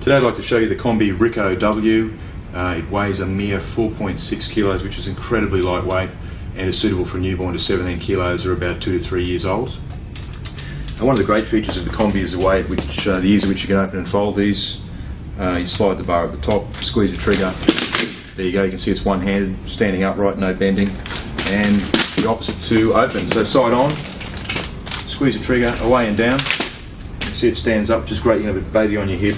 Today I'd like to show you the Combi Rico W. It weighs a mere 4.6 kilos, which is incredibly lightweight and is suitable for a newborn to 17 kilos or about 2 to 3 years old. And one of the great features of the Combi is the way at which, the ease at which you can open and fold these. You slide the bar at the top, squeeze the trigger. There you go, you can see it's one-handed, standing upright, no bending. And the opposite to open. So side on, squeeze the trigger, away and down. You can see it stands up, which is great. You have a baby on your hip,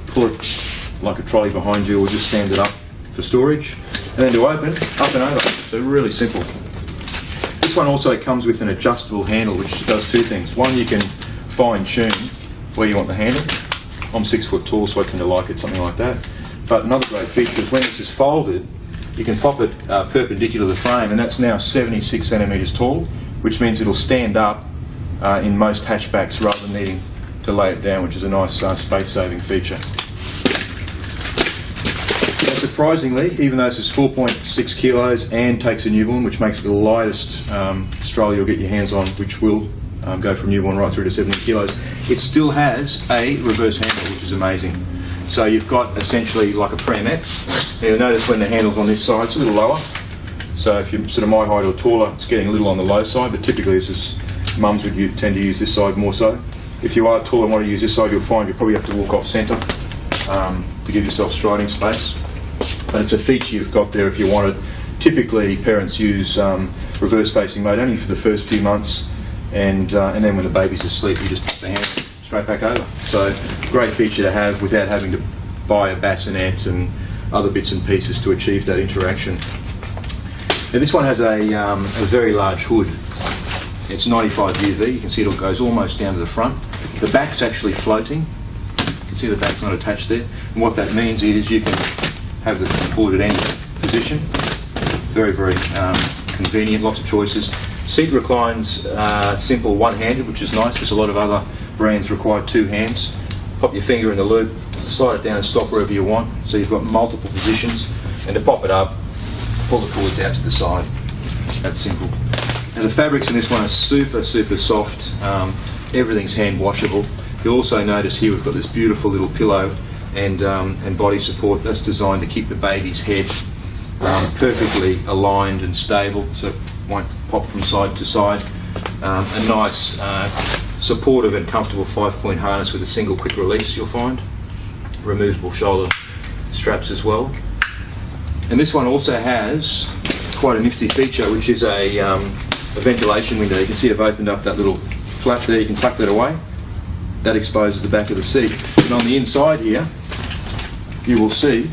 pull it like a trolley behind you, or just stand it up for storage. And then to open, up and over. So really simple. This one also comes with an adjustable handle, which does two things. One, you can fine-tune where you want the handle. I'm 6 foot tall, so I tend to like it, something like that. But another great feature is when this is folded, you can pop it perpendicular to the frame, and that's now 76 centimetres tall, which means it'll stand up in most hatchbacks rather than needing to lay it down, which is a nice space-saving feature. Now, surprisingly, even though this is 4.6 kilos and takes a newborn, which makes it the lightest stroller you'll get your hands on, which will go from newborn right through to 70 kilos, it still has a reverse handle, which is amazing. So you've got essentially like a pram-ette. Now you'll notice when the handle's on this side, it's a little lower. So if you're sort of my height or taller, it's getting a little on the low side, but typically this is, mums would tend to use this side more so. If you are taller and want to use this side, you'll find you probably have to walk off centre to give yourself striding space. But it's a feature you've got there if you want it. Typically parents use reverse facing mode only for the first few months, and then when the baby's asleep you just put the hand straight back over. So great feature to have without having to buy a bassinet and other bits and pieces to achieve that interaction. Now this one has a very large hood. It's 95 UV, you can see it goes almost down to the front. The back's actually floating. You can see the back's not attached there. And what that means is you can have the pull at any position. Very, very convenient, lots of choices. Seat reclines simple one-handed, which is nice because a lot of other brands require two hands. Pop your finger in the loop, slide it down and stop wherever you want. So you've got multiple positions. And to pop it up, pull the cords out to the side. That's simple. And the fabrics in this one are super, super soft. Everything's hand washable. You'll also notice here we've got this beautiful little pillow and body support. That's designed to keep the baby's head perfectly aligned and stable, so it won't pop from side to side. A nice supportive and comfortable 5-point harness with a single quick release, you'll find. Removable shoulder straps as well. And this one also has quite a nifty feature, which is a ventilation window. You can see I've opened up that little flap there, you can tuck that away. That exposes the back of the seat. And on the inside here, you will see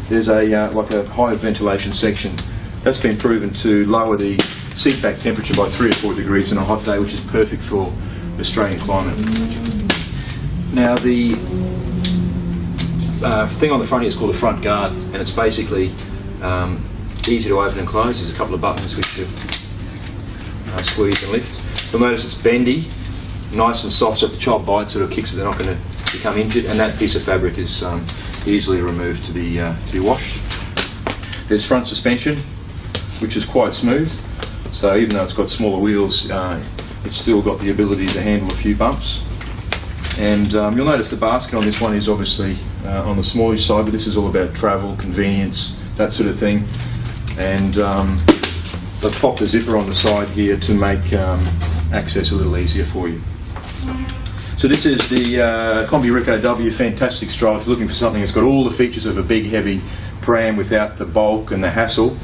there's like a high ventilation section. That's been proven to lower the seat back temperature by 3 or 4 degrees on a hot day, which is perfect for Australian climate. Now the thing on the front here is called a front guard, and it's basically easy to open and close. There's a couple of buttons which you squeeze and lift. You'll notice it's bendy, nice and soft, so if the child bites it or kicks it, they're not going to become injured, and that piece of fabric is easily removed to be washed. There's front suspension, which is quite smooth, so even though it's got smaller wheels, it's still got the ability to handle a few bumps. And you'll notice the basket on this one is obviously on the smallish side, but this is all about travel, convenience, that sort of thing. And they've popped a zipper on the side here to make access a little easier for you. So this is the Combi Rico W, fantastic stroller. If you're looking for something that's got all the features of a big heavy pram without the bulk and the hassle,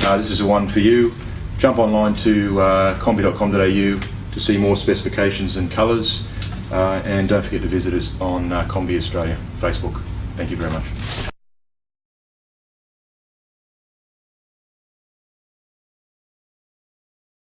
this is the one for you. Jump online to combi.com.au to see more specifications and colours, and don't forget to visit us on Combi Australia Facebook. Thank you very much.